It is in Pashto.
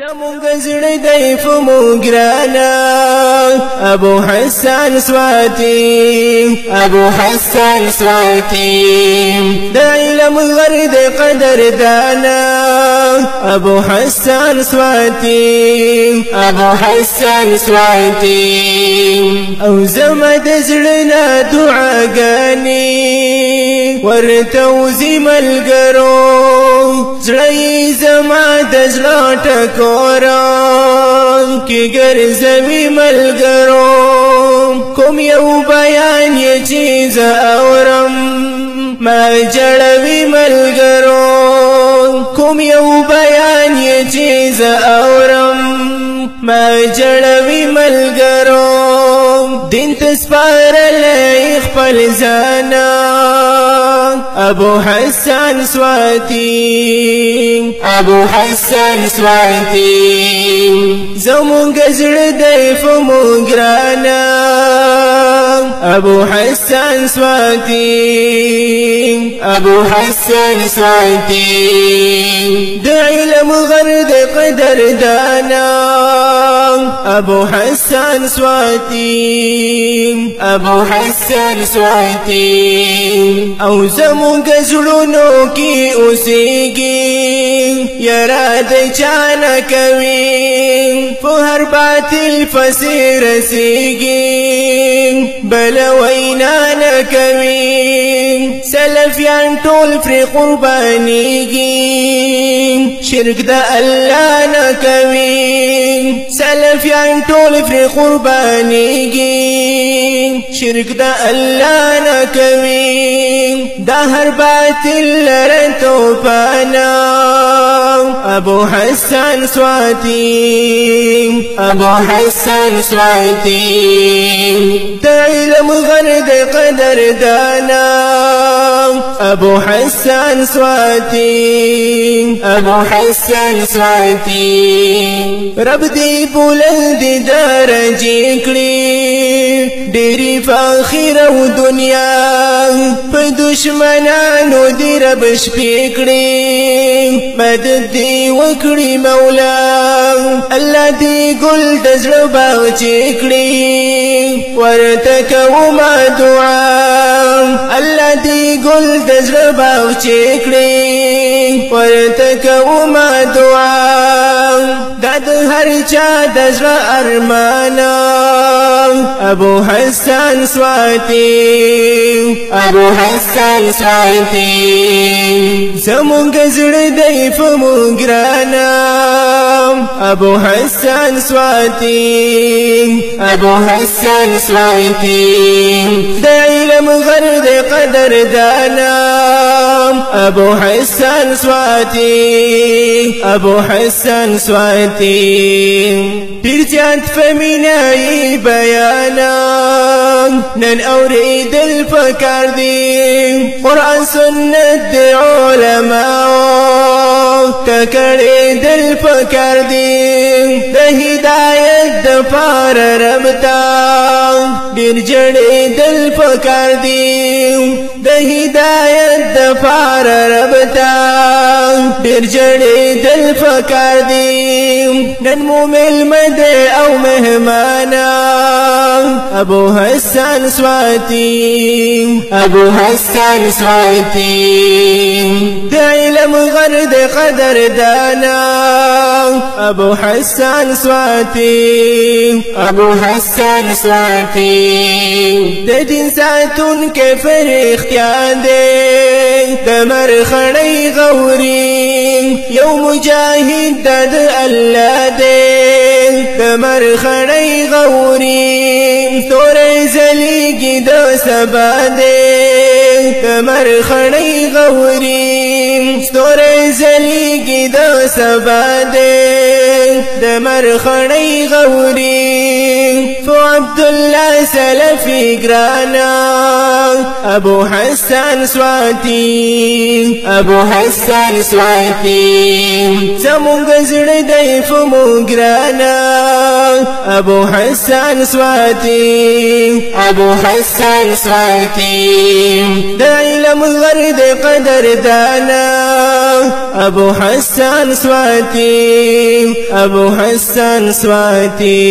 زمونږ زړه دی په موږ ګرانه ابو حسن سواتي د علم غر د قدر دانا ابو حسن سواتي او زما د زړه نه دعاګانې ورته وزي ملګرو زړه زما د زړه ټکورم کې ګرځوي ملګرو کوم یو بیان یې چې زه اورم ما جړوي ملګرو کوم یو بیان یې چې زه اورم ما جړوي ملګرو دین تسپارلی خپل ځانا ابو حسن سواتي زمونږ زړه دی په موږ ګرانه ابو حسن سواتي د علم غر د قدر دانا ابو حسن سواتي او زمونږ زړونو کې اوسېږي یاره د چا نه کوي په هر باطل پسې رسېږي بل وینا نه کوي سلفیان ټول پرې قربانېږي شرک د الله نه کوي سلفیان ټول پرې قربانېږي شرک د الله نه کوي دا هر باطل لره توپانا ابو حسن سواتي د علم غر د قدر دانا ابو حسن سواتي رب دی بلند درجې کړي ډېرې فاخر او دنیا په دشمنانو دی رب شپې کړي مدد دی وکړي مولا الله دی ګل د زړه باغچې کړي ورته کومه دعا الله دی ګل د زړه باغچې کړي ورته کومه دعا دا د هر چا د زړه ارمانه ابو حسن سواتي زمونږ زړه دی په موږ ګرانه ابو حسن سواتي د علم غر د قدر دانا ابو حسن سواتي ډېر زیات فمینای بیانا نن اورېدل پکار دي قرآن سنت د علماء تکړېدل پکار دي د هدایت د پار رب ته ډېر جړېدل پکار دي د هدایت د پار رب ته ډېر جړېدل پکار دي نن مو مېلمه دی او مهمانه ابو حسن سواتي د علم غر د قدر دانا ابو حسن سواتي د دین ساتون کې فرښتيان دی د مرخړۍ غوري یو مجاهد د الله دی د مرخړۍ غوري تورې زلیږي د سبا دی د مرخړۍ غوري تورې زلیږي د سبا دی د مرخړۍ غوري فعبد الله سلفي قرانا ابو حسن سواتي ابو حسن سواتي زمون قزر دی فمو قرانا ابو حسن سواتي ابو حسن سواتي دا علم الغرد قدر دانا ابو حسن سواتي ابو حسن سواتي